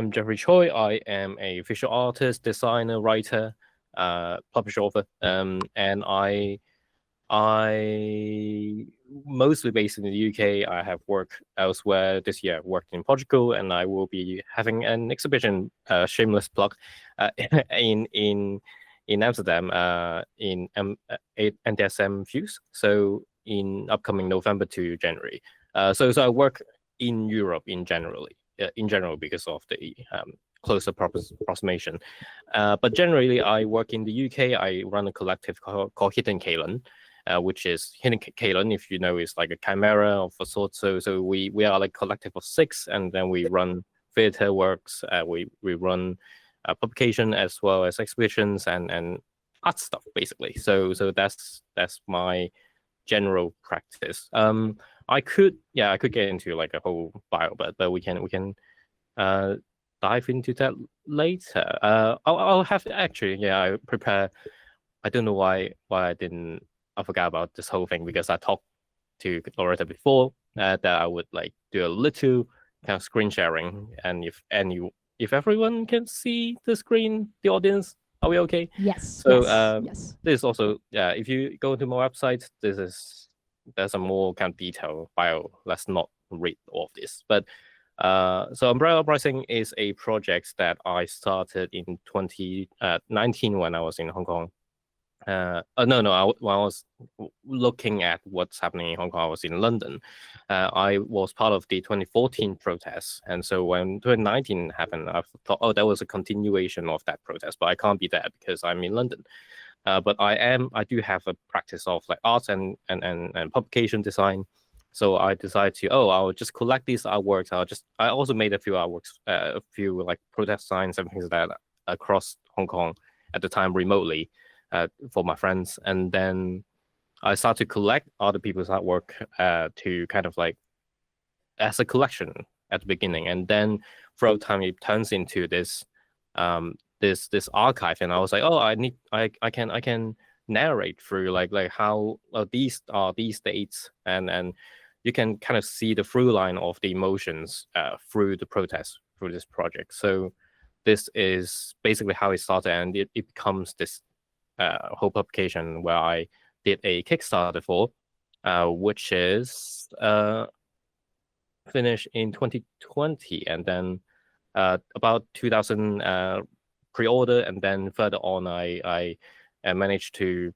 I'm Jeffrey Choy. I am a visual artist, designer, writer, publisher, author, and I mostly based in the UK. I have worked elsewhere this year. I've worked in Portugal, and I will be having an exhibition, shameless plug, in Amsterdam, in NDSM Fuse. So in upcoming November to January. So I work in Europe in general because of the closer approximation. But generally, I work in the UK. I run a collective called Hidden Kalen, which is Hidden Kalen, if you know, is like a chimera of a sort. So we are like a collective of 6, and then we run theater works. We run publication as well as exhibitions and art stuff basically. So that's my general practice. I could get into like a whole bio, but we can dive into that later. I'll have actually, I prepare. I don't know why I forgot about this whole thing, because I talked to Loretta before that I would like do a little kind of screen sharing, and if everyone can see the screen, the audience, are we okay? Yes. So yes. This is also if you go to my website, there's a more kind of detailed bio. Let's not read all of this, but so Umbrella Uprising is a project that I started in 2019 when I was in Hong Kong. No, when I was looking at what's happening in Hong Kong, I was in London. I was part of the 2014 protests, and so when 2019 happened, I thought, oh, that was a continuation of that protest, but I can't be there because I'm in London. But I do have a practice of like arts and publication design. So I decided I'll just collect these artworks. I also made a few artworks, a few like protest signs and things like that across Hong Kong at the time remotely for my friends. And then I started to collect other people's artwork to kind of like as a collection at the beginning. And then throughout time, it turns into this this archive. And I was like, oh, I can narrate through like how these are these dates, and you can kind of see the through line of the emotions through the protest, through this project. So this is basically how it started, and it becomes this whole publication where I did a Kickstarter for, which is finished in 2020, and then about 2,000 pre-order, and then further on I managed to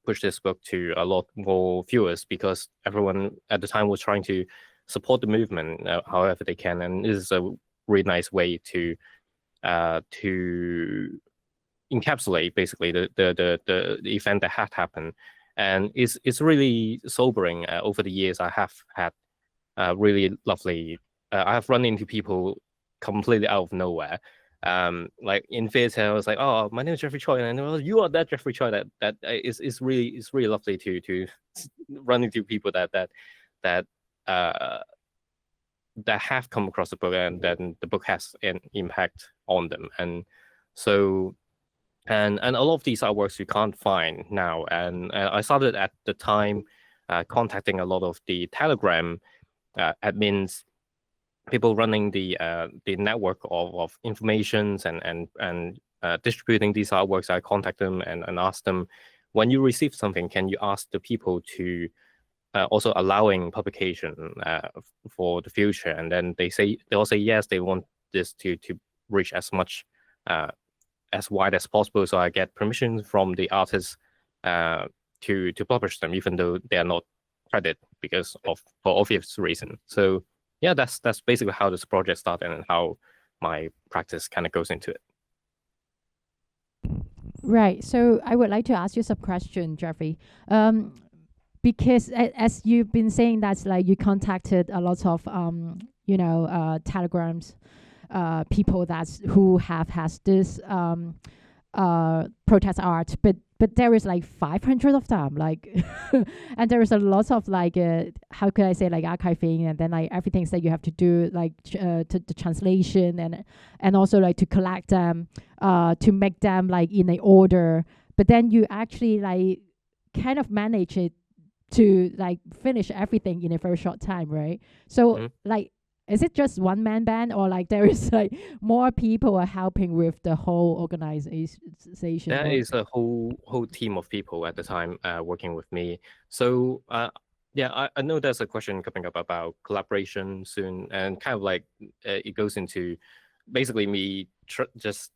push this book to a lot more viewers, because everyone at the time was trying to support the movement however they can, and this is a really nice way to encapsulate basically the event that had happened. And it's really sobering. Over the years, I have had really lovely. I have run into people completely out of nowhere. Like in theater, I was like, "Oh, my name is Jeffrey Choy," and you are that Jeffrey Choy. That is really lovely to run into people that have come across the book, and then the book has an impact on them. And so and a lot of these artworks you can't find now. And I started at the time contacting a lot of the Telegram admins, people running the network of informations and distributing these artworks. I contact them and ask them, when you receive something, can you ask the people to also allowing publication for the future? And then they all say yes, they want this to reach as much as wide as possible. So I get permission from the artists to publish them, even though they are not credited for obvious reason. So yeah, that's basically how this project started and how my practice kind of goes into it. Right. So I would like to ask you some question, Jeffrey. Because as you've been saying, that's like you contacted a lot of telegrams, people who has this protest art, but there is like 500 of them, like and there is a lot of like how could I say, like archiving, and then like everything that you have to do, like to the translation and also like to collect them, to make them like in a order. But then you actually like kind of manage it to like finish everything in a very short time, right? So like is it just one man band, or like there is like more people are helping with the whole organization There work? is a whole team of people at the time working with me. So yeah, I know there's a question coming up about collaboration soon, and kind of like it goes into basically me just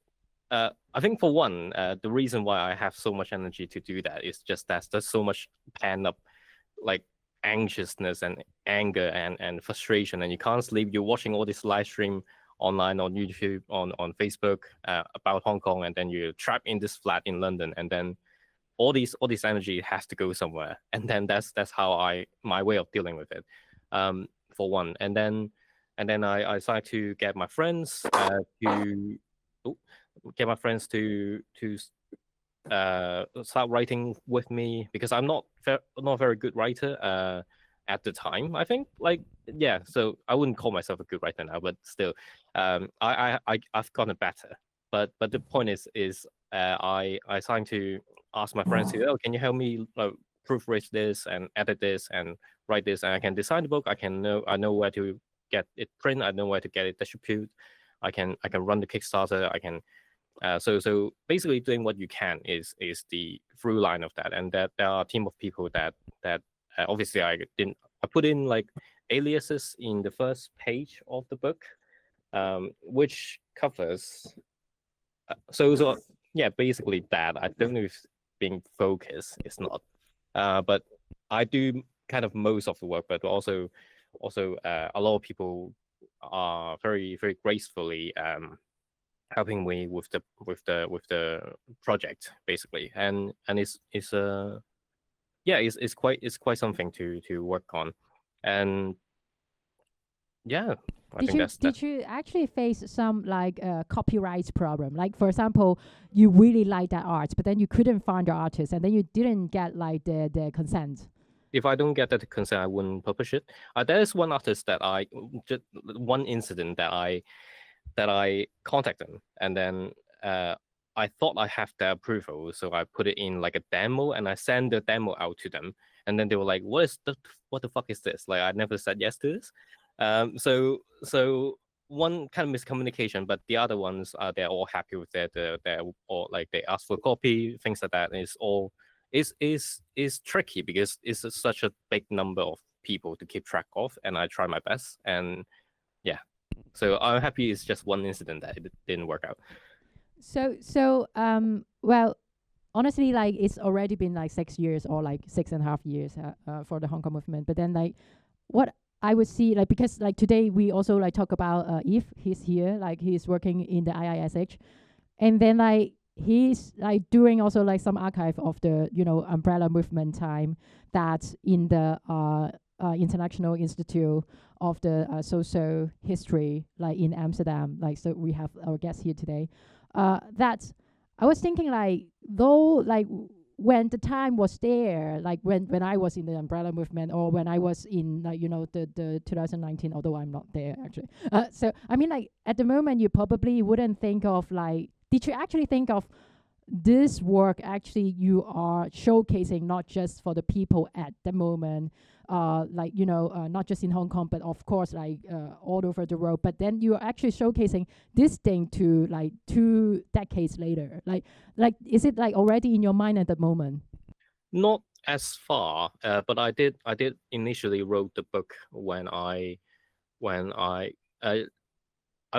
I think for one, the reason why I have so much energy to do that is just that there's so much pent up like anxiousness and anger and frustration, and you can't sleep. You're watching all this live stream online on YouTube, on Facebook about Hong Kong, and then you're trapped in this flat in London, and then all this energy has to go somewhere, and then that's how my way of dealing with it, for one, and then I decided to get my friends to oh, get my friends to start writing with me, because I'm not a very good writer at the time. I think like yeah, so I wouldn't call myself a good writer now, but still, I've gotten better. But the point is I started to ask my friends to, oh, can you help me proofread this and edit this and write this, and I can design the book. I know where to get it print. I know where to get it distributed. I can run the Kickstarter. I can so basically doing what you can is the through line of that, and that there are a team of people that obviously I put in like aliases in the first page of the book, which covers so yeah, basically that. I don't know if being focused is not, but I do kind of most of the work, but also a lot of people are very gracefully helping me with the project basically, and it's yeah, it's quite something to work on, and yeah, I think that's Did you actually face some like copyright problem? Like for example, you really like that art, but then you couldn't find the artist, and then you didn't get like the consent. if I don't get that consent, I wouldn't publish it. There is one artist that just one incident that I contacted them, and then I thought I have their approval, so I put it in like a demo, and I sent the demo out to them, and then they were like, what the fuck is this? Like, I never said yes to this." So one kind of miscommunication, but the other ones they're all happy with their or like they ask for a copy, things like that. Is all is tricky because it's such a big number of people to keep track of, and I try my best, and yeah. So I'm happy it's just one incident that it didn't work out. Well, honestly, like it's already been like 6 years or like 6.5 years for the Hong Kong movement. But then like what I would see, like because like today we also like talk about if he's here, like he's working in the IISH, and then like he's like doing also like some archive of the umbrella movement time that's in the International Institute of the Social History, like in Amsterdam. Like so we have our guest here today. That I was thinking like though like when the time was there, like when I was in the umbrella movement, or when I was in like the 2019, although I'm not there actually. So I mean like at the moment you probably wouldn't think of like, did you actually think of this work actually you are showcasing not just for the people at the moment, not just in Hong Kong, but of course like all over the world, but then you're actually showcasing this thing to like 2 decades later, like is it like already in your mind at the moment? Not as far, but I did initially wrote the book when I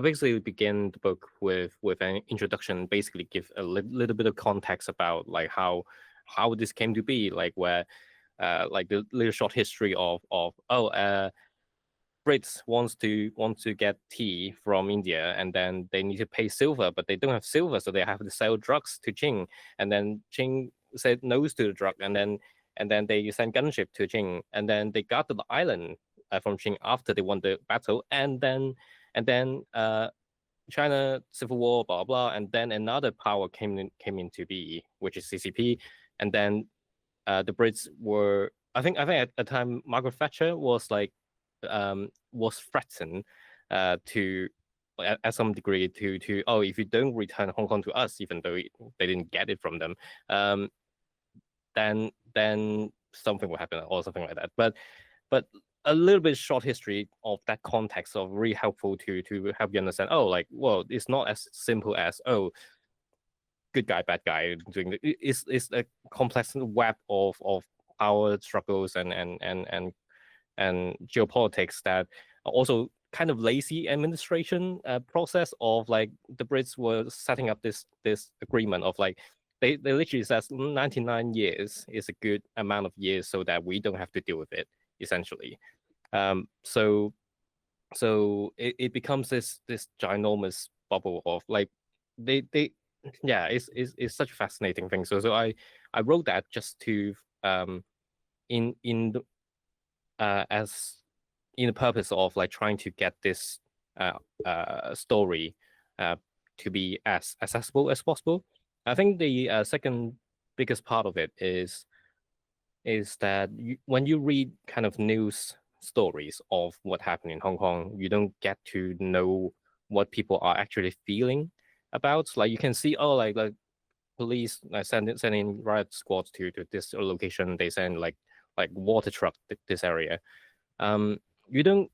basically began the book with an introduction, basically give a little bit of context about like how this came to be, like where like the little short history of Brits want to get tea from India, and then they need to pay silver, but they don't have silver, so they have to sell drugs to Qing, and then Qing said no to the drug, and then they sent gunship to Qing, and then they got to the island from Qing after they won the battle, and then China Civil War, blah blah, and then another power came into be, which is CCP, and then the Brits were, I think at the time Margaret Thatcher was like was threatened to at some degree to oh, if you don't return Hong Kong to us, even though they didn't get it from them, then something will happen or something like that. But a little bit short history of that context of really helpful to help you understand. Oh, like, well, it's not as simple as, oh, good guy, bad guy doing it's a complex web of power struggles and geopolitics that are also kind of lazy administration process of like the Brits were setting up this agreement of like they literally says 99 years is a good amount of years so that we don't have to deal with it essentially. So it becomes this ginormous bubble of like they yeah, it's such a fascinating thing. So I wrote that just to in the as in the purpose of like trying to get this story to be as accessible as possible. I think the second biggest part of it is that when you read kind of news stories of what happened in Hong Kong, you don't get to know what people are actually feeling about. Like you can see, oh, like police sending riot squads to this location. They send like water truck this area. You don't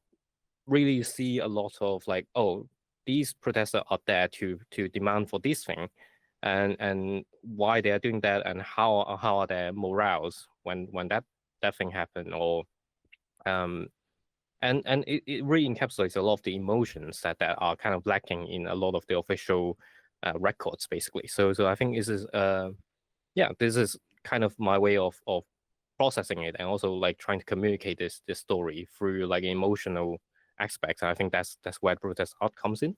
really see a lot of like, oh, these protesters are there to demand for this thing, and why they are doing that, and how are their morals when that thing happened, or and it really encapsulates a lot of the emotions that are kind of lacking in a lot of the official records, basically. So I think this is this is kind of my way of processing it, and also like trying to communicate this story through like emotional aspects. And I think that's where protest art comes in.